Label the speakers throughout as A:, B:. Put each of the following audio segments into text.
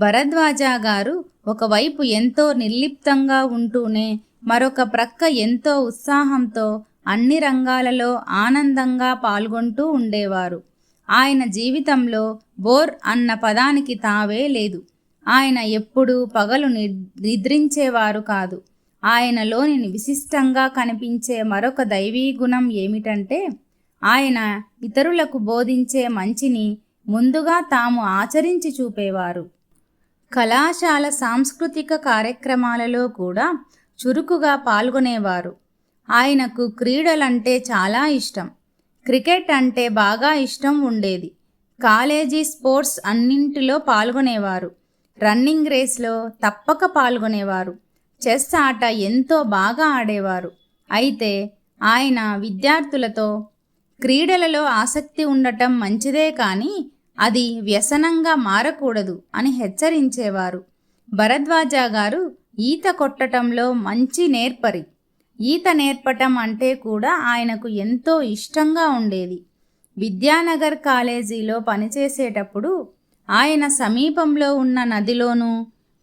A: భరద్వాజ గారు ఒకవైపు ఎంతో నిర్లిప్తంగా ఉంటూనే మరొక ప్రక్క ఎంతో ఉత్సాహంతో అన్ని రంగాలలో ఆనందంగా పాల్గొంటూ ఉండేవారు. ఆయన జీవితంలో బోర్ అన్న పదానికి తావే లేదు. ఆయన ఎప్పుడూ పగలు నిద్రించేవారు కాదు. ఆయనలోని విశిష్టంగా కనిపించే మరొక దైవీ గుణం ఏమిటంటే ఆయన ఇతరులకు బోధించే మంచిని ముందుగా తాము ఆచరించి చూపేవారు. కళాశాల సాంస్కృతిక కార్యక్రమాలలో కూడా చురుకుగా పాల్గొనేవారు. ఆయనకు క్రీడలంటే చాలా ఇష్టం. క్రికెట్ అంటే బాగా ఇష్టం ఉండేది. కాలేజీ స్పోర్ట్స్ అన్నింటిలో పాల్గొనేవారు. రన్నింగ్ రేస్లో తప్పక పాల్గొనేవారు. చెస్ ఆట ఎంతో బాగా ఆడేవారు. అయితే ఆయన విద్యార్థులతో క్రీడలలో ఆసక్తి ఉండటం మంచిదే కానీ అది వ్యసనంగా మారకూడదు అని హెచ్చరించేవారు. భరద్వాజ గారు ఈత కొట్టటంలో మంచి నేర్పరి. ఈత నేర్పటం అంటే కూడా ఆయనకు ఎంతో ఇష్టంగా ఉండేది. విద్యానగర్ కాలేజీలో పనిచేసేటప్పుడు ఆయన సమీపంలో ఉన్న నదిలోనూ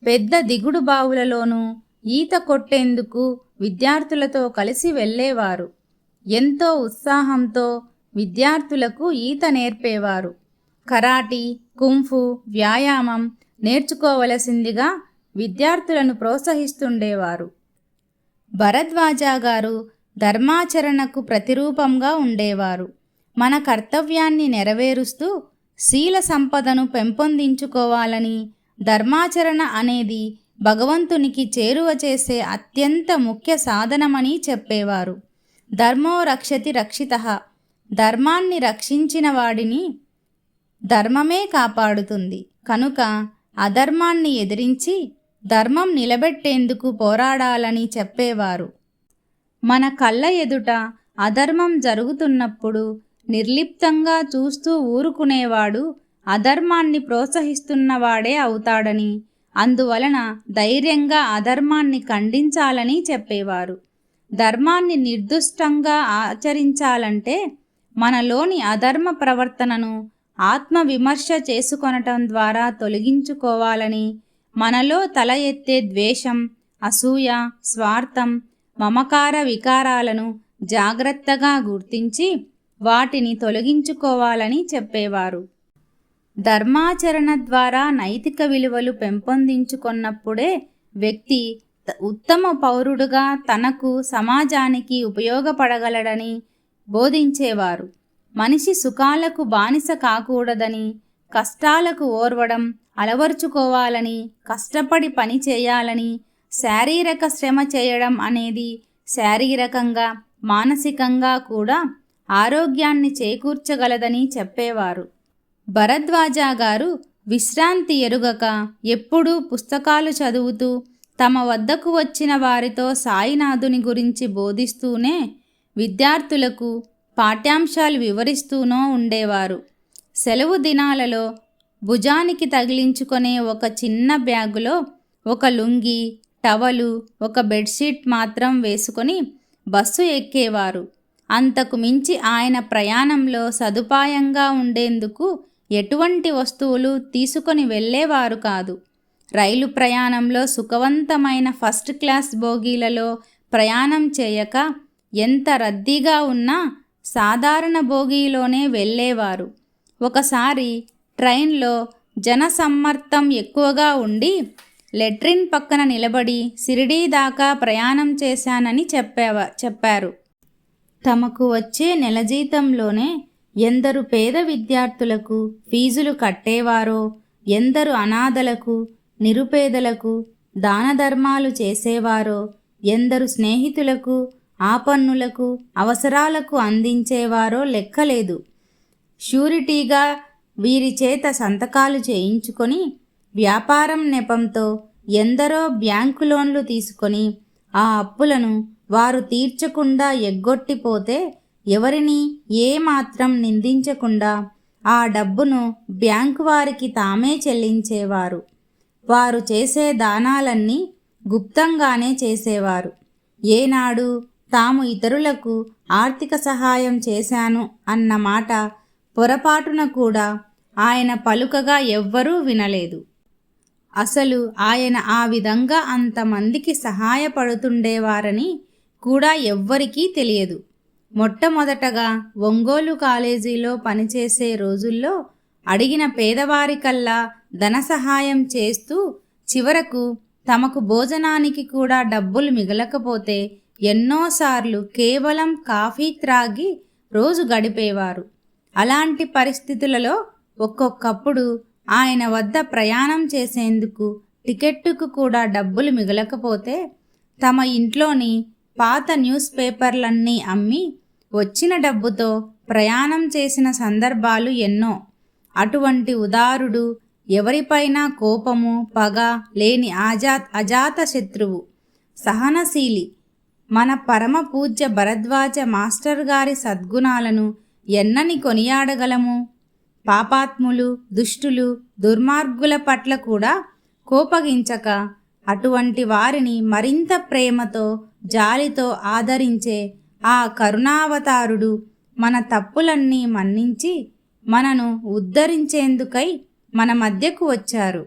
A: పెద్ద దిగుడు బావులలోనూ ఈత కొట్టేందుకు విద్యార్థులతో కలిసి వెళ్ళేవారు. ఎంతో ఉత్సాహంతో విద్యార్థులకు ఈత నేర్పేవారు. కరాటీ, కుంఫు, వ్యాయామం నేర్చుకోవలసిందిగా విద్యార్థులను ప్రోత్సహిస్తుండేవారు. భరద్వాజ గారు ధర్మాచరణకు ప్రతిరూపంగా ఉండేవారు. మన కర్తవ్యాన్ని నెరవేరుస్తూ శీల సంపదను పెంపొందించుకోవాలని, ధర్మాచరణ అనేది భగవంతునికి చేరువ చేసే అత్యంత ముఖ్య సాధనమని చెప్పేవారు. ధర్మో రక్షతి రక్షితః. ధర్మాన్ని రక్షించిన వాడిని ధర్మమే కాపాడుతుంది. కనుక అధర్మాన్ని ఎదిరించి ధర్మం నిలబెట్టేందుకు పోరాడాలని చెప్పేవారు. మన కళ్ళ ఎదుట అధర్మం జరుగుతున్నప్పుడు నిర్లిప్తంగా చూస్తూ ఊరుకునేవాడు అధర్మాన్ని ప్రోత్సహిస్తున్నవాడే అవుతాడని, అందువలన ధైర్యంగా అధర్మాన్ని ఖండించాలని చెప్పేవారు. ధర్మాన్ని నిర్దుష్టంగా ఆచరించాలంటే మనలోని అధర్మ ప్రవర్తనను ఆత్మవిమర్శ చేసుకొనటం ద్వారా తొలగించుకోవాలని, మనలో తల ఎత్తే ద్వేషం, అసూయ, స్వార్థం, మమకార వికారాలను జాగ్రత్తగా గుర్తించి వాటిని తొలగించుకోవాలని చెప్పేవారు. ధర్మాచరణ ద్వారా నైతిక విలువలు పెంపొందించుకున్నప్పుడే వ్యక్తి ఉత్తమ పౌరుడుగా తనకు, సమాజానికి ఉపయోగపడగలడని బోధించేవారు. మనిషి సుఖాలకు బానిస కాకూడదని, కష్టాలకు ఓర్వడం అలవర్చుకోవాలని, కష్టపడి పని చేయాలని, శారీరక శ్రమ చేయడం అనేది శారీరకంగా, మానసికంగా కూడా ఆరోగ్యాన్ని చేకూర్చగలదని చెప్పేవారు. భరద్వాజ గారు విశ్రాంతి ఎరుగక ఎప్పుడూ పుస్తకాలు చదువుతూ తమ వద్దకు వచ్చిన వారితో సాయినాథుని గురించి బోధిస్తూనే విద్యార్థులకు పాఠ్యాంశాలు వివరిస్తూనూ ఉండేవారు. సెలవు దినాలలో భుజానికి తగిలించుకునే ఒక చిన్న బ్యాగులో ఒక లుంగి, టవలు, ఒక బెడ్షీట్ మాత్రం వేసుకొని బస్సు ఎక్కేవారు. అంతకు మించి ఆయన ప్రయాణంలో సదుపాయంగా ఉండేందుకు ఎటువంటి వస్తువులు తీసుకొని వెళ్ళేవారు కాదు. రైలు ప్రయాణంలో సుఖవంతమైన ఫస్ట్ క్లాస్ బోగీలలో ప్రయాణం చేయక ఎంత రద్దీగా ఉన్నా సాధారణ బోగీలోనే వెళ్ళేవారు. ఒకసారి ట్రైన్లో జనసమ్మర్దం ఎక్కువగా ఉండి లెట్రిన్ పక్కన నిలబడి షిరిడీ దాకా ప్రయాణం చేశానని చెప్పారు. తమకు వచ్చే నెల జీతంలోనే ఎందరు పేద విద్యార్థులకు ఫీజులు కట్టేవారో, ఎందరు అనాథలకు, నిరుపేదలకు దాన ధర్మాలు చేసేవారో, ఎందరు స్నేహితులకు, ఆపన్నులకు, అవసరాలకు అందించేవారో లెక్కలేదు. ష్యూరిటీగా వీరి చేత సంతకాలు చేయించుకొని వ్యాపారం నెపంతో ఎందరో బ్యాంకు లోన్లు తీసుకొని ఆ అప్పులను వారు తీర్చకుండా ఎగ్గొట్టిపోతే ఎవరిని ఏమాత్రం నిందించకుండా ఆ డబ్బును బ్యాంకు వారికి తామే చెల్లించేవారు. వారు చేసే దానాలన్నీ గుప్తంగానే చేసేవారు. ఏనాడు తాము ఇతరులకు ఆర్థిక సహాయం చేశాను అన్న మాట పొరపాటున కూడా ఆయన పలుకగా ఎవ్వరూ వినలేదు. అసలు ఆయన ఆ విధంగా అంతమందికి సహాయపడుతుండేవారని కూడా ఎవ్వరికీ తెలియదు. మొట్టమొదటగా ఒంగోలు కాలేజీలో పనిచేసే రోజుల్లో అడిగిన పేదవారికల్లా ధన సహాయం చేస్తూ చివరకు తమకు భోజనానికి కూడా డబ్బులు మిగలకపోతే ఎన్నోసార్లు కేవలం కాఫీ త్రాగి రోజు గడిపేవారు. అలాంటి పరిస్థితులలో ఒక్కొక్కప్పుడు ఆయన వద్ద ప్రయాణం చేసేందుకు టికెట్టుకు కూడా డబ్బులు మిగలకపోతే తమ ఇంట్లోని పాత న్యూస్ పేపర్లన్నీ అమ్మి వచ్చిన డబ్బుతో ప్రయాణం చేసిన సందర్భాలు ఎన్నో. అటువంటి ఉదారుడు, ఎవరిపైనా కోపము పగ లేని అజాత శత్రువు, సహనశీలి మన పరమ పూజ్య భరద్వాజ మాస్టర్ గారి సద్గుణాలను ఎన్నని కొనియాడగలము. పాపాత్ములు, దుష్టులు, దుర్మార్గుల పట్ల కూడా కోపగించక అటువంటి వారిని మరింత ప్రేమతో జాలితో ఆదరించే ఆ కరుణావతారుడు మన తప్పులన్నీ మన్నించి మనను ఉద్ధరించేందుకై మన మధ్యకు వచ్చారు.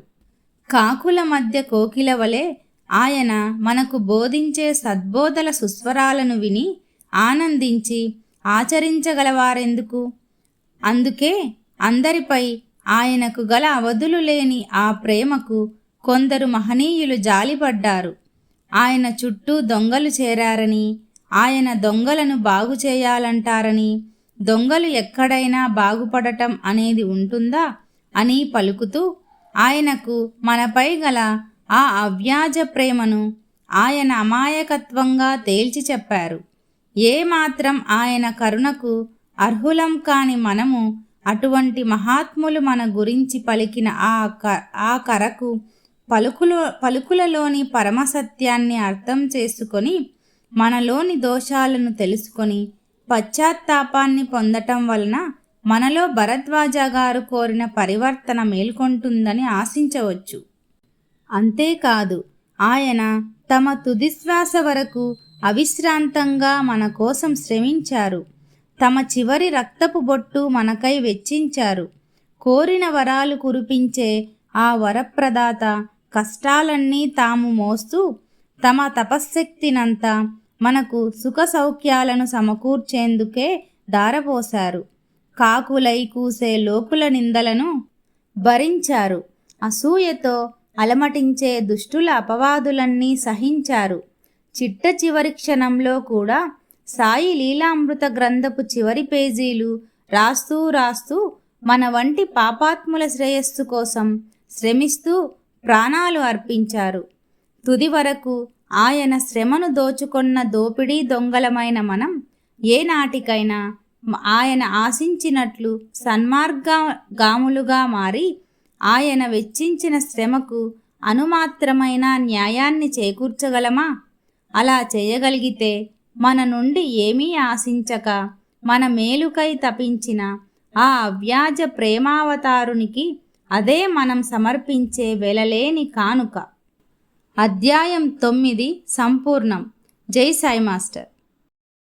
A: కాకుల మధ్య కోకిల వలె ఆయన మనకు బోధించే సద్బోధల సుస్వరాలను విని ఆనందించి ఆచరించగలవారెందుకు? అందుకే అందరిపై ఆయనకు గల అవధులు లేని ఆ ప్రేమకు కొందరు మహనీయులు జాలిపడ్డారు. ఆయన చుట్టూ దొంగలు చేరారని, ఆయన దొంగలను బాగు చేయాలంటారని, దొంగలు ఎక్కడైనా బాగుపడటం అనేది ఉంటుందా అని పలుకుతూ ఆయనకు మనపై గల ఆ అవ్యాజ ప్రేమను ఆయన అమాయకత్వంగా తేల్చి చెప్పారు. ఏమాత్రం ఆయన కరుణకు అర్హులం కాని మనము అటువంటి మహాత్ములు మన గురించి పలికిన ఆ కరకు పలుకులలోని పరమసత్యాన్ని అర్థం చేసుకొని మనలోని దోషాలను తెలుసుకొని పశ్చాత్తాపాన్ని పొందటం వలన మనలో భరద్వాజ గారు కోరిన పరివర్తన మేల్కొంటుందని ఆశించవచ్చు. అంతేకాదు, ఆయన తమ తుదిశ్వాస వరకు అవిశ్రాంతంగా మన కోసం శ్రమించారు. తమ చివరి రక్తపు బొట్టు మనకై వెచ్చించారు. కోరిన వరాలు కురిపించే ఆ వరప్రదాత కష్టాలన్నీ తాము మోస్తూ తమ తపశ్శక్తినంతా మనకు సుఖ సౌఖ్యాలను సమకూర్చేందుకే దారపోశారు. కాకులై కూసే లోకుల నిందలను భరించారు. అసూయతో అలమటించే దుష్టుల అపవాదులన్నీ సహించారు. చిట్ట చివరి క్షణంలో కూడా సాయి లీలామృత గ్రంథపు చివరి పేజీలు రాస్తూ రాస్తూ మన వంటి పాపాత్ముల శ్రేయస్సు కోసం శ్రమిస్తూ ప్రాణాలు అర్పించారు. తుది వరకు ఆయన శ్రమను దోచుకొన్న దోపిడీ దొంగలమైన మనం ఏనాటికైనా ఆయన ఆశించినట్లు సన్మార్గాములుగా మారి ఆయన వెచ్చించిన శ్రమకు అనుమాత్రమైన న్యాయాన్ని చేకూర్చగలమా? అలా చేయగలిగితే మన నుండి ఏమీ ఆశించక మన మేలుకై తపించిన ఆ అవ్యాజ ప్రేమావతారునికి అదే మనం సమర్పించే వెలలేని కానుక. అధ్యాయం 9 సంపూర్ణం. జై సాయి మాస్టర్.